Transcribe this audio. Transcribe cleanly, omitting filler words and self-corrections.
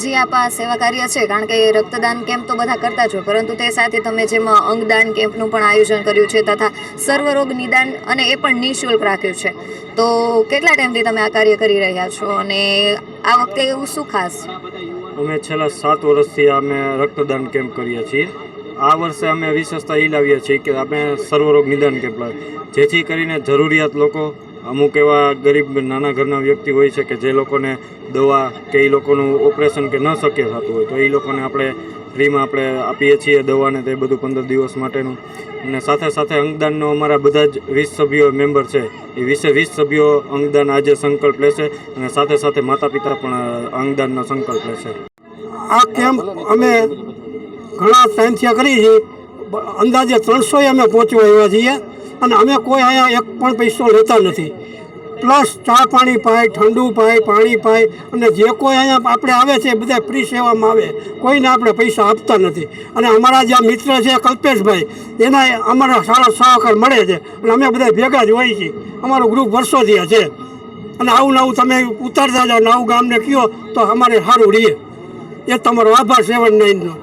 જી આપ આ સેવા કાર્ય છે, કારણ કે રક્તદાન કેમ્પ તો બધા કરતા જ હોય, પરંતુ તે સાથે તમે જેમાં અંગદાન કેમ્પનું પણ આયોજન કર્યું છે તથા સર્વરોગ નિદાન અને એ પણ નિઃશુલ્ક રાખ્યું છે, તો કેટલા ટાઈમથી તમે આ કાર્ય કરી રહ્યા છો અને આ વખતે એવું શું ખાસ? અમે છેલ્લા 7 વર્ષથી અમે રક્તદાન કેમ્પ કરીએ છીએ. આ વર્ષે અમે વિશેષતા એ લાવીએ છીએ કે આપણે સર્વરોગ નિદાન કેમ્પ લાવીએ, જેથી કરીને જરૂરિયાત લોકો, અમુક એવા ગરીબ નાના ઘરના વ્યક્તિ હોય છે કે જે લોકોને દવા કે એ લોકોનું ઓપરેશન કે ન શક્ય થતું હોય, તો એ લોકોને આપણે ફ્રીમાં આપણે આપીએ છીએ દવાને તે બધું 15 દિવસ માટેનું. અને સાથે સાથે અંગદાનનો અમારા બધા જ 20 સભ્યો મેમ્બર છે, એ 20 સભ્યો અંગદાન આજે સંકલ્પ લેશે અને સાથે સાથે માતા પિતા પણ અંગદાનનો સંકલ્પ લેશે. આ કેમ્પ અમે ઘણા ટાઈમથી કરી છે, અંદાજે 300 અમે પહોંચવા આવ્યા છીએ અને અમે કોઈ અહીંયા એક પણ પૈસો લેતા નથી. પ્લસ ચા પાણી પાય, ઠંડુ પાય, પાણી પાય અને જે કોઈ અહીંયા આપણે આવે છે બધા ફ્રી સેવામાં આવે, કોઈને આપણે પૈસા આપતા નથી. અને અમારા જે મિત્ર છે કલ્પેશભાઈ, એના અમારા સારા સહકાર મળે છે અને અમે બધા ભેગા જ હોઈએ છીએ. અમારું ગ્રુપ વર્ષોથી છે અને આવું નવું તમે ઉતારતા જાઓ, નવું ગામને કહો તો અમારે સારું રહીએ. એ તમારો આભાર 7-9 નો.